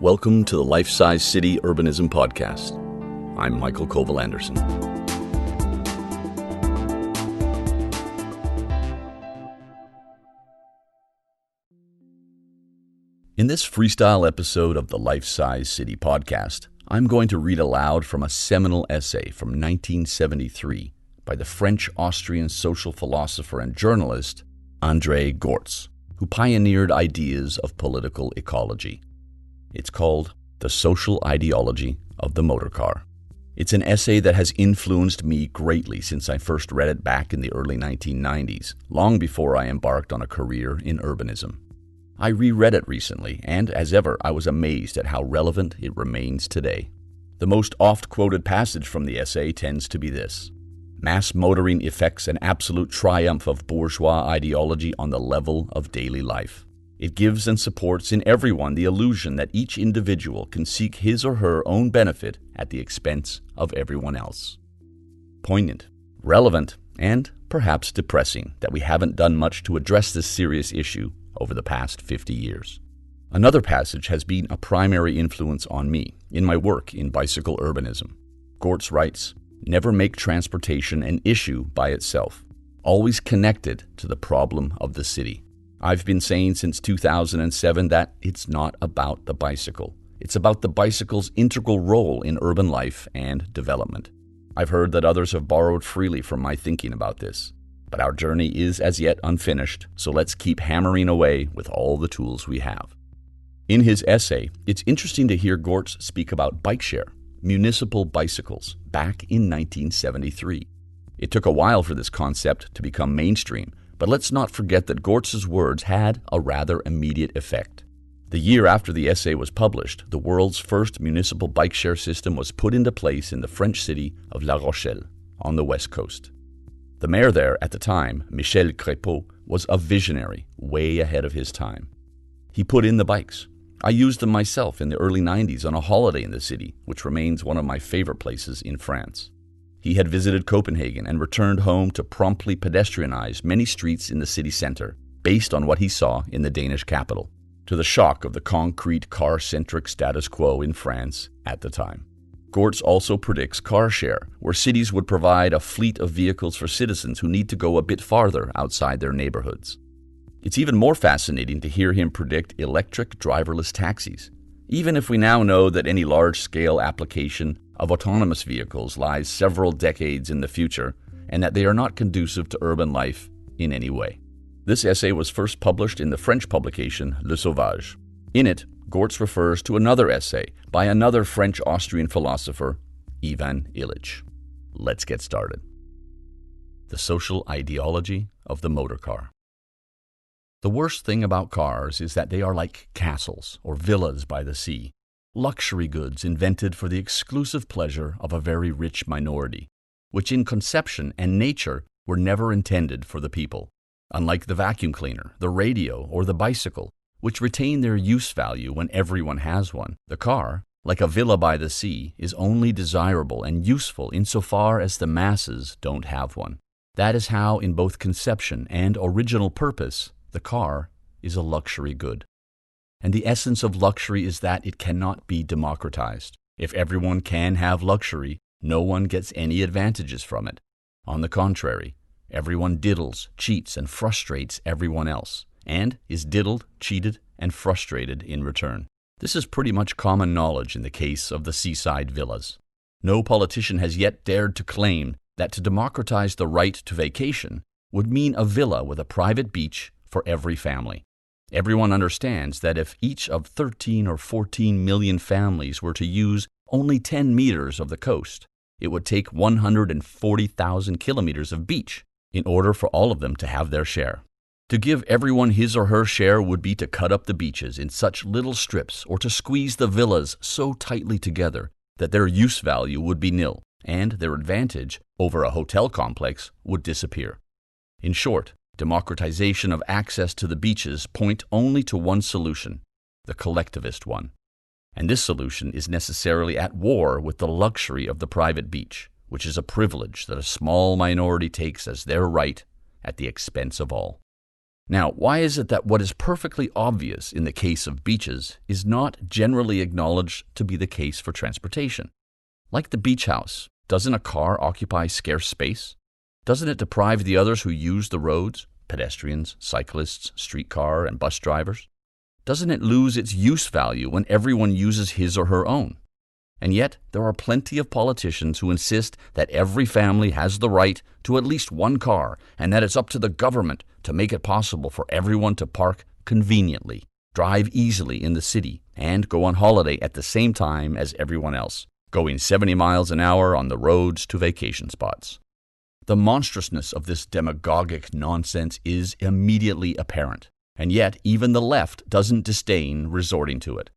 Welcome to the Life-Size City Urbanism Podcast. I'm Michael Colville-Andersen. In this freestyle episode of the Life-Size City Podcast, I'm going to read aloud from a seminal essay from 1973 by the French-Austrian social philosopher and journalist André Gorz, who pioneered ideas of political ecology. It's called The Social Ideology of the Motorcar. It's an essay that has influenced me greatly since I first read it back in the early 1990s, long before I embarked on a career in urbanism. I reread it recently, and as ever, I was amazed at how relevant it remains today. The most oft-quoted passage from the essay tends to be this: mass motoring effects an absolute triumph of bourgeois ideology on the level of daily life. It gives and supports in everyone the illusion that each individual can seek his or her own benefit at the expense of everyone else. Poignant, relevant, and perhaps depressing that we haven't done much to address this serious issue over the past 50 years. Another passage has been a primary influence on me in my work in bicycle urbanism. Gorz writes, "Never make transportation an issue by itself. Always connect it to the problem of the city." I've been saying since 2007 that it's not about the bicycle. It's about the bicycle's integral role in urban life and development. I've heard that others have borrowed freely from my thinking about this. But our journey is as yet unfinished, so let's keep hammering away with all the tools we have. In his essay, it's interesting to hear Gorz speak about bike share, municipal bicycles, back in 1973. It took a while for this concept to become mainstream, but let's not forget that Gorz's words had a rather immediate effect. The year after the essay was published, the world's first municipal bike share system was put into place in the French city of La Rochelle, on the west coast. The mayor there at the time, Michel Crépeau, was a visionary, way ahead of his time. He put in the bikes. I used them myself in the early 90s on a holiday in the city, which remains one of my favorite places in France. He had visited Copenhagen and returned home to promptly pedestrianize many streets in the city center, based on what he saw in the Danish capital, to the shock of the concrete car-centric status quo in France at the time. Gorz also predicts car share, where cities would provide a fleet of vehicles for citizens who need to go a bit farther outside their neighborhoods. It's even more fascinating to hear him predict electric driverless taxis, even if we now know that any large-scale application of autonomous vehicles lies several decades in the future and that they are not conducive to urban life in any way. This essay was first published in the French publication Le Sauvage. In it, Gorz refers to another essay by another French-Austrian philosopher, Ivan Illich. Let's get started. The Social Ideology of the Motorcar. The worst thing about cars is that they are like castles or villas by the sea, luxury goods invented for the exclusive pleasure of a very rich minority, which in conception and nature were never intended for the people. Unlike the vacuum cleaner, the radio, or the bicycle, which retain their use value when everyone has one, the car, like a villa by the sea, is only desirable and useful insofar as the masses don't have one. That is how, in both conception and original purpose, the car is a luxury good. And the essence of luxury is that it cannot be democratized. If everyone can have luxury, no one gets any advantages from it. On the contrary, everyone diddles, cheats, and frustrates everyone else, and is diddled, cheated, and frustrated in return. This is pretty much common knowledge in the case of the seaside villas. No politician has yet dared to claim that to democratize the right to vacation would mean a villa with a private beach for every family. Everyone understands that if each of 13 or 14 million families were to use only 10 meters of the coast, it would take 140,000 kilometers of beach in order for all of them to have their share. To give everyone his or her share would be to cut up the beaches in such little strips or to squeeze the villas so tightly together that their use value would be nil and their advantage over a hotel complex would disappear. In short, democratization of access to the beaches point only to one solution, the collectivist one. And this solution is necessarily at war with the luxury of the private beach, which is a privilege that a small minority takes as their right at the expense of all. Now, why is it that what is perfectly obvious in the case of beaches is not generally acknowledged to be the case for transportation? Like the beach house, doesn't a car occupy scarce space? Doesn't it deprive the others who use the roads, pedestrians, cyclists, streetcar, and bus drivers? Doesn't it lose its use value when everyone uses his or her own? And yet, there are plenty of politicians who insist that every family has the right to at least one car and that it's up to the government to make it possible for everyone to park conveniently, drive easily in the city, and go on holiday at the same time as everyone else, going 70 miles an hour on the roads to vacation spots. The monstrousness of this demagogic nonsense is immediately apparent, and yet even the left doesn't disdain resorting to it.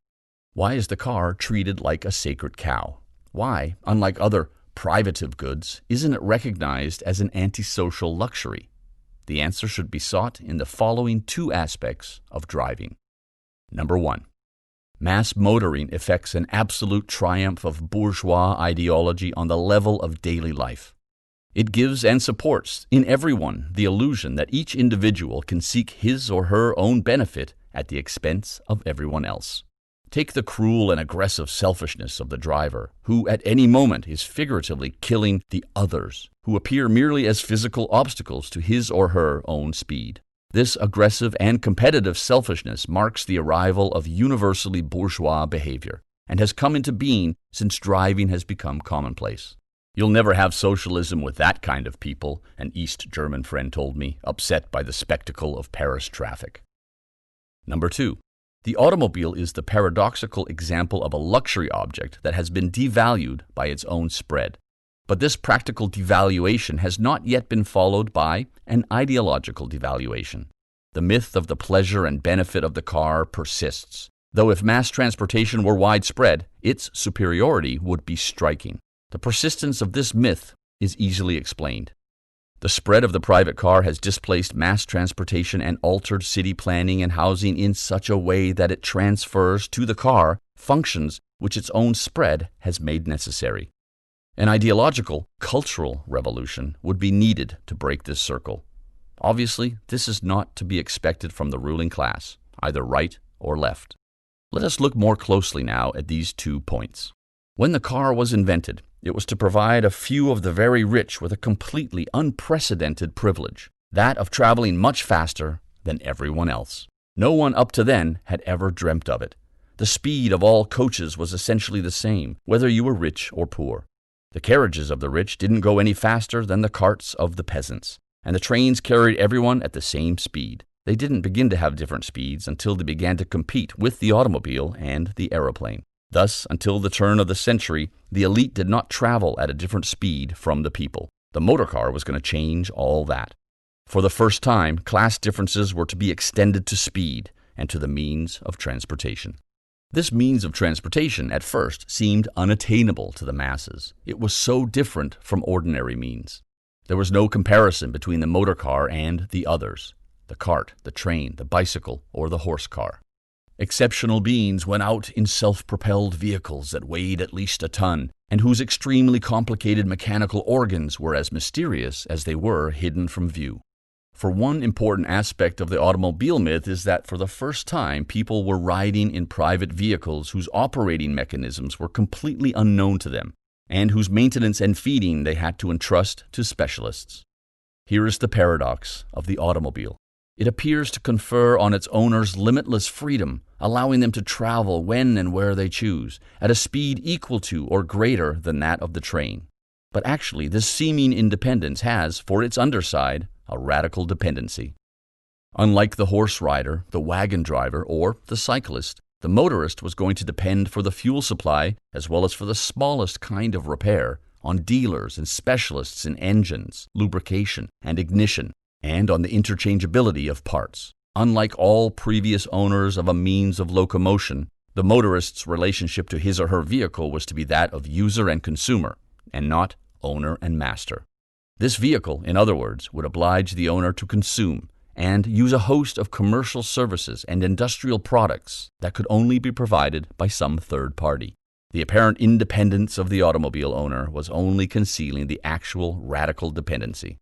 Why is the car treated like a sacred cow? Why, unlike other privative goods, isn't it recognized as an antisocial luxury? The answer should be sought in the following two aspects of driving. Number one, mass motoring effects an absolute triumph of bourgeois ideology on the level of daily life. It gives and supports in everyone the illusion that each individual can seek his or her own benefit at the expense of everyone else. Take the cruel and aggressive selfishness of the driver, who at any moment is figuratively killing the others, who appear merely as physical obstacles to his or her own speed. This aggressive and competitive selfishness marks the arrival of universally bourgeois behavior, and has come into being since driving has become commonplace. You'll never have socialism with that kind of people, an East German friend told me, upset by the spectacle of Paris traffic. Number two, the automobile is the paradoxical example of a luxury object that has been devalued by its own spread. But this practical devaluation has not yet been followed by an ideological devaluation. The myth of the pleasure and benefit of the car persists, though if mass transportation were widespread, its superiority would be striking. The persistence of this myth is easily explained. The spread of the private car has displaced mass transportation and altered city planning and housing in such a way that it transfers to the car functions which its own spread has made necessary. An ideological, cultural revolution would be needed to break this circle. Obviously, this is not to be expected from the ruling class, either right or left. Let us look more closely now at these 2 points. When the car was invented, it was to provide a few of the very rich with a completely unprecedented privilege, that of traveling much faster than everyone else. No one up to then had ever dreamt of it. The speed of all coaches was essentially the same, whether you were rich or poor. The carriages of the rich didn't go any faster than the carts of the peasants, and the trains carried everyone at the same speed. They didn't begin to have different speeds until they began to compete with the automobile and the aeroplane. Thus, until the turn of the century, the elite did not travel at a different speed from the people. The motorcar was going to change all that. For the first time, class differences were to be extended to speed and to the means of transportation. This means of transportation at first seemed unattainable to the masses. It was so different from ordinary means. There was no comparison between the motorcar and the others, the cart, the train, the bicycle, or the horse car. Exceptional beings went out in self-propelled vehicles that weighed at least a ton, and whose extremely complicated mechanical organs were as mysterious as they were hidden from view. For one important aspect of the automobile myth is that for the first time people were riding in private vehicles whose operating mechanisms were completely unknown to them, and whose maintenance and feeding they had to entrust to specialists. Here is the paradox of the automobile. It appears to confer on its owners limitless freedom, allowing them to travel when and where they choose, at a speed equal to or greater than that of the train. But actually, this seeming independence has, for its underside, a radical dependency. Unlike the horse rider, the wagon driver, or the cyclist, the motorist was going to depend for the fuel supply, as well as for the smallest kind of repair, on dealers and specialists in engines, lubrication, and ignition, and on the interchangeability of parts. Unlike all previous owners of a means of locomotion, the motorist's relationship to his or her vehicle was to be that of user and consumer, and not owner and master. This vehicle, in other words, would oblige the owner to consume and use a host of commercial services and industrial products that could only be provided by some third party. The apparent independence of the automobile owner was only concealing the actual radical dependency.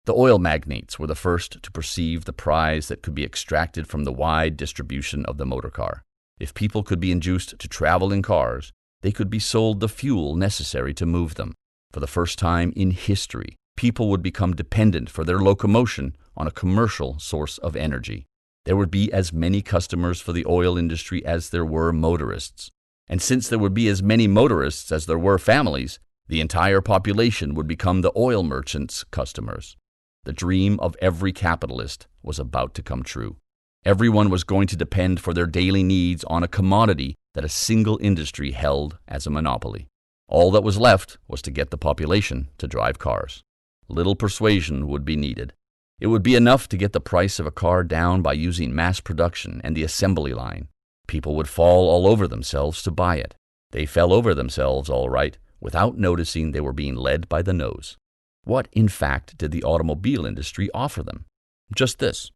The oil magnates were the first to perceive the prize that could be extracted from the wide distribution of the motorcar. If people could be induced to travel in cars, they could be sold the fuel necessary to move them. For the first time in history, people would become dependent for their locomotion on a commercial source of energy. There would be as many customers for the oil industry as there were motorists. And since there would be as many motorists as there were families, the entire population would become the oil merchants' customers. The dream of every capitalist was about to come true. Everyone was going to depend for their daily needs on a commodity that a single industry held as a monopoly. All that was left was to get the population to drive cars. Little persuasion would be needed. It would be enough to get the price of a car down by using mass production and the assembly line. People would fall all over themselves to buy it. They fell over themselves, all right, without noticing they were being led by the nose. What, in fact, did the automobile industry offer them? Just this.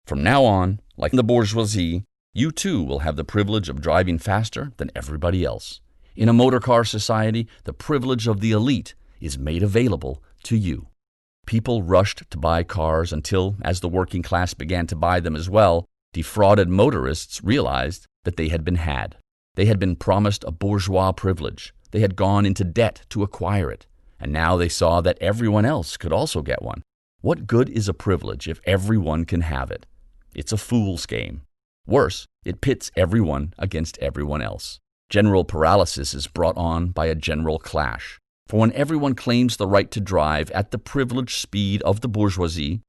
From now on, like the bourgeoisie, you too will have the privilege of driving faster than everybody else. In a motorcar society, the privilege of the elite is made available to you. People rushed to buy cars until, as the working class began to buy them as well, defrauded motorists realized that they had been had. They had been promised a bourgeois privilege. They had gone into debt to acquire it. And now they saw that everyone else could also get one. What good is a privilege if everyone can have it? It's a fool's game. Worse, it pits everyone against everyone else. General paralysis is brought on by a general clash. For when everyone claims the right to drive at the privileged speed of the bourgeoisie,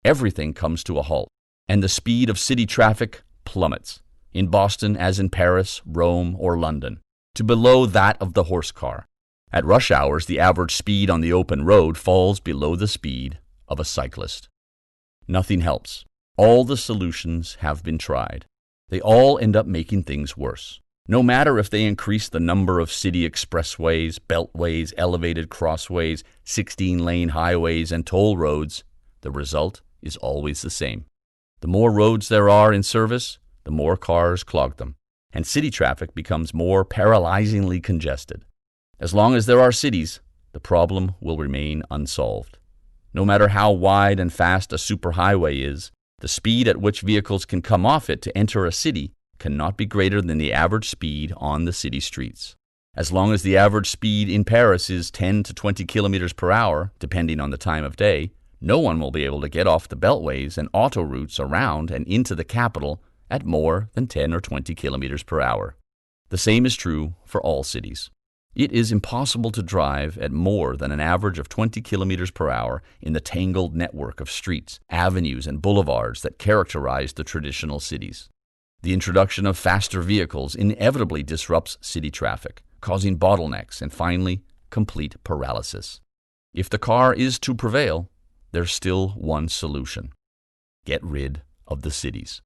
everything comes to a halt, and the speed of city traffic plummets, in Boston as in Paris, Rome, or London, to below that of the horse car. At rush hours, the average speed on the open road falls below the speed of a cyclist. Nothing helps. All the solutions have been tried. They all end up making things worse. No matter if they increase the number of city expressways, beltways, elevated crossways, 16-lane highways, and toll roads, the result is always the same. The more roads there are in service, the more cars clog them, and city traffic becomes more paralyzingly congested. As long as there are cities, the problem will remain unsolved. No matter how wide and fast a superhighway is, the speed at which vehicles can come off it to enter a city cannot be greater than the average speed on the city streets. As long as the average speed in Paris is 10 to 20 kilometers per hour, depending on the time of day, no one will be able to get off the beltways and auto routes around and into the capital at more than 10 or 20 kilometers per hour. The same is true for all cities. It is impossible to drive at more than an average of 20 kilometers per hour in the tangled network of streets, avenues, and boulevards that characterize the traditional cities. The introduction of faster vehicles inevitably disrupts city traffic, causing bottlenecks and finally, complete paralysis. If the car is to prevail, there's still one solution. Get rid of the cities.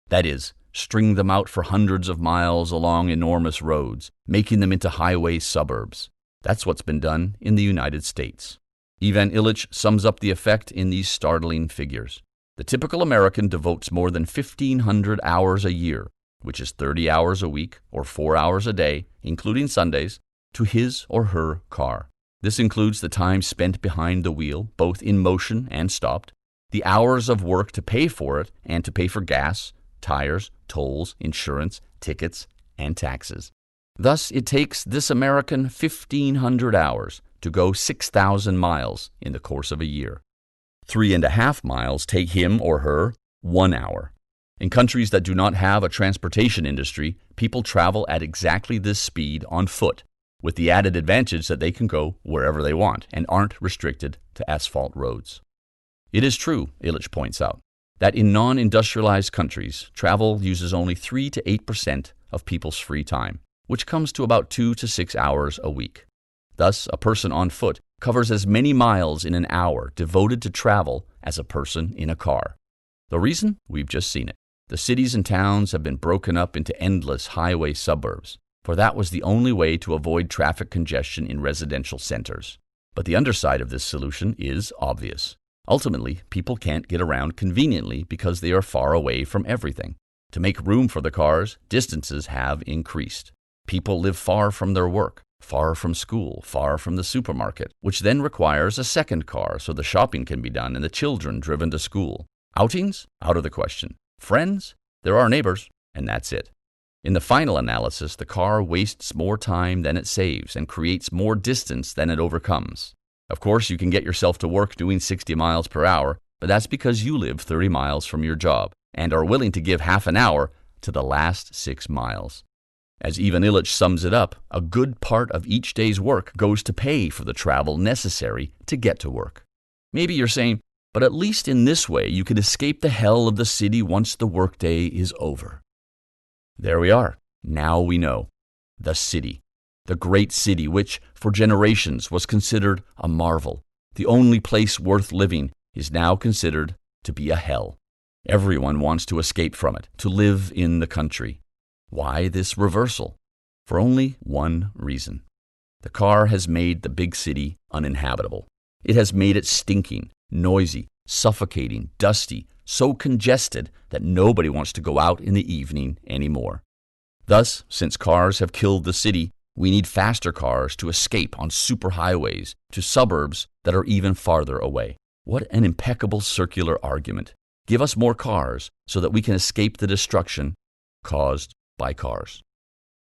That is, string them out for hundreds of miles along enormous roads, making them into highway suburbs. That's what's been done in the United States. Ivan Illich sums up the effect in these startling figures. The typical American devotes more than 1,500 hours a year, which is 30 hours a week or 4 hours a day, including Sundays, to his or her car. This includes the time spent behind the wheel, both in motion and stopped, the hours of work to pay for it and to pay for gas, tires, tolls, insurance, tickets, and taxes. Thus, it takes this American 1,500 hours to go 6,000 miles in the course of a year. 3.5 miles take him or her 1 hour. In countries that do not have a transportation industry, people travel at exactly this speed on foot, with the added advantage that they can go wherever they want and aren't restricted to asphalt roads. It is true, Illich points out, that in non-industrialized countries, travel uses only 3 to 8% of people's free time, which comes to about 2 to 6 hours a week. Thus, a person on foot covers as many miles in an hour devoted to travel as a person in a car. The reason? We've just seen it. The cities and towns have been broken up into endless highway suburbs, for that was the only way to avoid traffic congestion in residential centers. But the underside of this solution is obvious. Ultimately, people can't get around conveniently because they are far away from everything. To make room for the cars, distances have increased. People live far from their work. far from school, far from the supermarket, which then requires a second car so the shopping can be done and the children driven to school. Outings? Out of the question. Friends? There are neighbors, and that's it. In the final analysis, the car wastes more time than it saves and creates more distance than it overcomes. Of course, you can get yourself to work doing 60 miles per hour, but that's because you live 30 miles from your job and are willing to give half an hour to the last 6 miles. As Ivan Illich sums it up, a good part of each day's work goes to pay for the travel necessary to get to work. Maybe you're saying, but at least in this way you can escape the hell of the city once the workday is over. There we are. Now we know. The city. The great city which, for generations, was considered a marvel. The only place worth living is now considered to be a hell. Everyone wants to escape from it, to live in the country. Why this reversal? For only one reason. The car has made the big city uninhabitable. It has made it stinking, noisy, suffocating, dusty, so congested that nobody wants to go out in the evening anymore. Thus, since cars have killed the city, we need faster cars to escape on superhighways to suburbs that are even farther away. What an impeccable circular argument. Give us more cars so that we can escape the destruction caused by cars.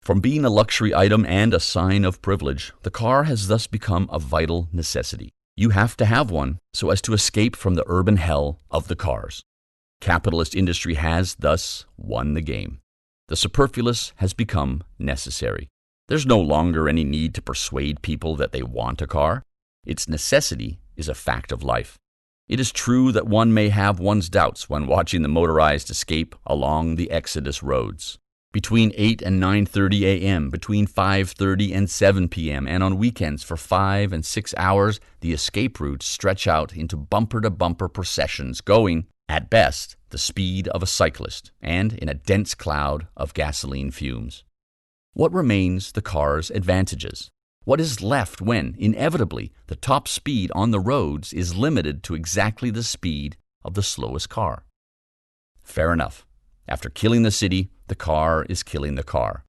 From being a luxury item and a sign of privilege, the car has thus become a vital necessity. You have to have one so as to escape from the urban hell of the cars. Capitalist industry has thus won the game. The superfluous has become necessary. There's no longer any need to persuade people that they want a car. Its necessity is a fact of life. It is true that one may have one's doubts when watching the motorized escape along the Exodus roads. Between 8 and 9:30 a.m., between 5:30 and 7 p.m., and on weekends for 5 and 6 hours, the escape routes stretch out into bumper-to-bumper processions going, at best, the speed of a cyclist, and in a dense cloud of gasoline fumes. What remains the car's advantages? What is left when, inevitably, the top speed on the roads is limited to exactly the speed of the slowest car? Fair enough. After killing the city, the car is killing the car.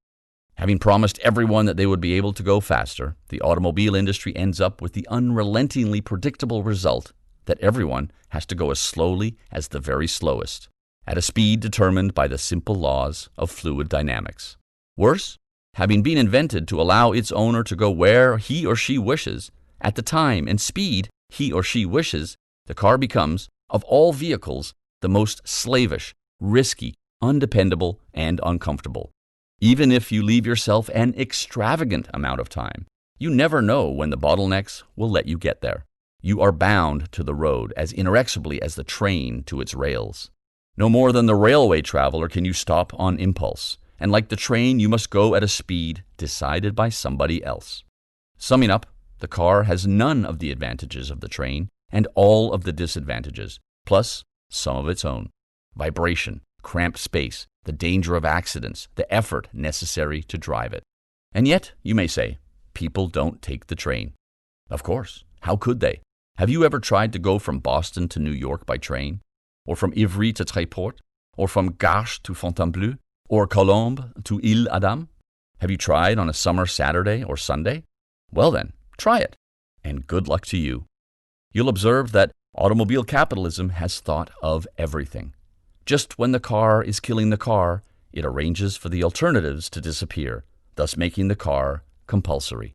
Having promised everyone that they would be able to go faster, the automobile industry ends up with the unrelentingly predictable result that everyone has to go as slowly as the very slowest, at a speed determined by the simple laws of fluid dynamics. Worse, having been invented to allow its owner to go where he or she wishes, at the time and speed he or she wishes, the car becomes, of all vehicles, the most slavish, risky, undependable, and uncomfortable. Even if you leave yourself an extravagant amount of time, you never know when the bottlenecks will let you get there. You are bound to the road as inexorably as the train to its rails. No more than the railway traveler can you stop on impulse, and like the train, you must go at a speed decided by somebody else. Summing up, the car has none of the advantages of the train and all of the disadvantages, plus some of its own. Vibration, cramped space, the danger of accidents, the effort necessary to drive it. And yet, you may say, people don't take the train. Of course, how could they? Have you ever tried to go from Boston to New York by train? Or from Ivry to Tréport? Or from Garches to Fontainebleau? Or Colombes to Île-Adam? Have you tried on a summer Saturday or Sunday? Well then, try it, and good luck to you. You'll observe that automobile capitalism has thought of everything. Just when the car is killing the car, it arranges for the alternatives to disappear, thus making the car compulsory.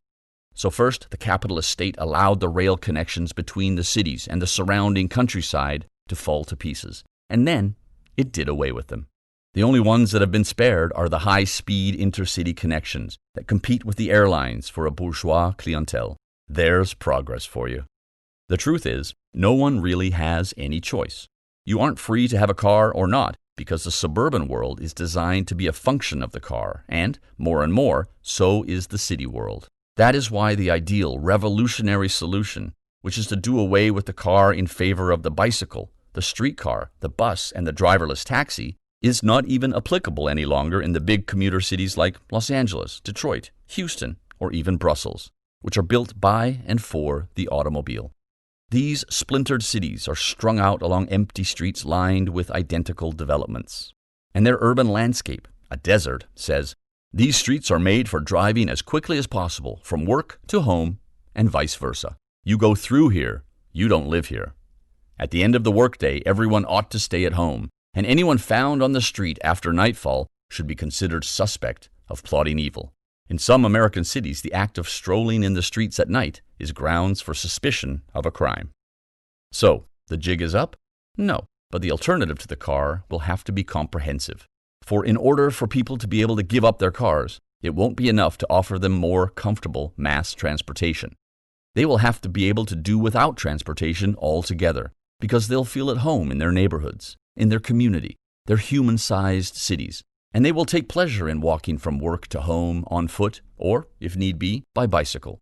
So first, the capitalist state allowed the rail connections between the cities and the surrounding countryside to fall to pieces, and then it did away with them. The only ones that have been spared are the high-speed intercity connections that compete with the airlines for a bourgeois clientele. There's progress for you. The truth is, no one really has any choice. You aren't free to have a car or not, because the suburban world is designed to be a function of the car, and, more and more, so is the city world. That is why the ideal, revolutionary solution, which is to do away with the car in favor of the bicycle, the streetcar, the bus, and the driverless taxi, is not even applicable any longer in the big commuter cities like Los Angeles, Detroit, Houston, or even Brussels, which are built by and for the automobile. These splintered cities are strung out along empty streets lined with identical developments. And their urban landscape, a desert, says, These streets are made for driving as quickly as possible from work to home and vice versa. You go through here, you don't live here. At the end of the workday, everyone ought to stay at home, and anyone found on the street after nightfall should be considered suspect of plotting evil. In some American cities, the act of strolling in the streets at night is grounds for suspicion of a crime. So, the jig is up? No, but the alternative to the car will have to be comprehensive. For in order for people to be able to give up their cars, it won't be enough to offer them more comfortable mass transportation. They will have to be able to do without transportation altogether, because they'll feel at home in their neighborhoods, in their community, their human-sized cities, and they will take pleasure in walking from work to home on foot or, if need be, by bicycle.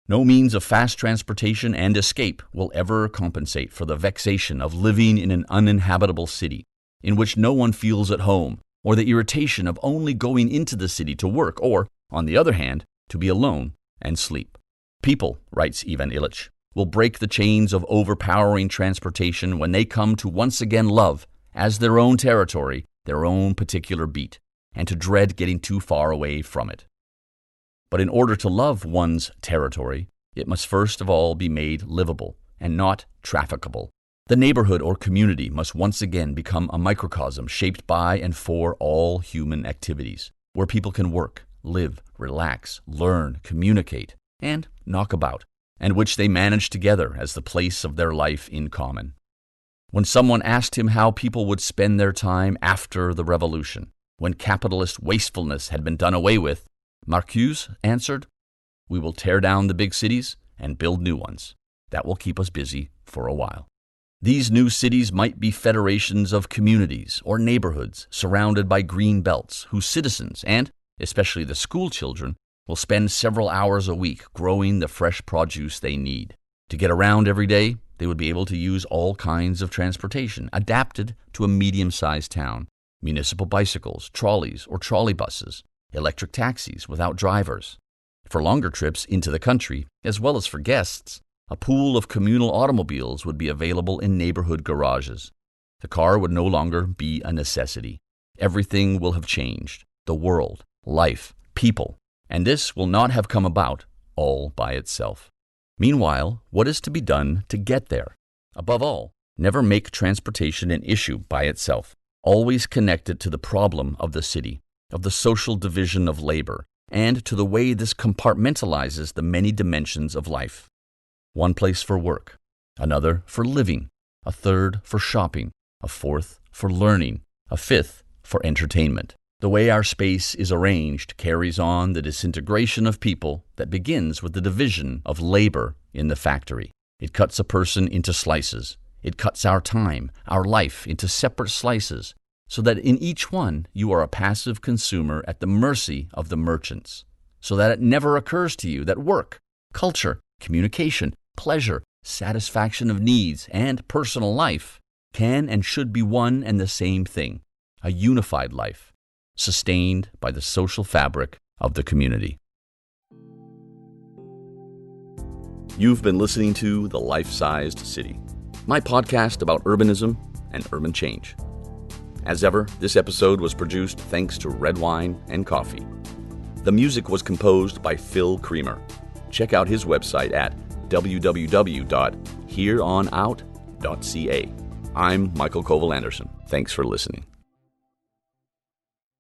No means of fast transportation and escape will ever compensate for the vexation of living in an uninhabitable city, in which no one feels at home, or the irritation of only going into the city to work or, on the other hand, to be alone and sleep. People, writes Ivan Illich, will break the chains of overpowering transportation when they come to once again love, as their own territory, their own particular beat, and to dread getting too far away from it. But in order to love one's territory, it must first of all be made livable and not trafficable. The neighborhood or community must once again become a microcosm shaped by and for all human activities, where people can work, live, relax, learn, communicate, and knock about, and which they manage together as the place of their life in common. When someone asked him how people would spend their time after the revolution, when capitalist wastefulness had been done away with, Marcuse answered, "We will tear down the big cities and build new ones. That will keep us busy for a while." These new cities might be federations of communities or neighborhoods surrounded by green belts whose citizens, and especially the school children, will spend several hours a week growing the fresh produce they need. To get around every day, they would be able to use all kinds of transportation adapted to a medium-sized town: municipal bicycles, trolleys or trolley buses, electric taxis without drivers. For longer trips into the country, as well as for guests, a pool of communal automobiles would be available in neighborhood garages. The car would no longer be a necessity. Everything will have changed: the world, life, people, and this will not have come about all by itself. Meanwhile, what is to be done to get there? Above all, never make transportation an issue by itself. Always connect it to the problem of the city, of the social division of labor, and to the way this compartmentalizes the many dimensions of life. One place for work, another for living, a third for shopping, a fourth for learning, a fifth for entertainment. The way our space is arranged carries on the disintegration of people that begins with the division of labor in the factory. It cuts a person into slices. It cuts our time, our life into separate slices, so that in each one you are a passive consumer at the mercy of the merchants, so that it never occurs to you that work, culture, communication, pleasure, satisfaction of needs, and personal life can and should be one and the same thing, a unified life, sustained by the social fabric of the community. You've been listening to The Life-Sized City, my podcast about urbanism and urban change. As ever, this episode was produced thanks to red wine and coffee. The music was composed by Phil Creamer. Check out his website at www.hereonout.ca. I'm Michael colville-andersen. Thanks for listening.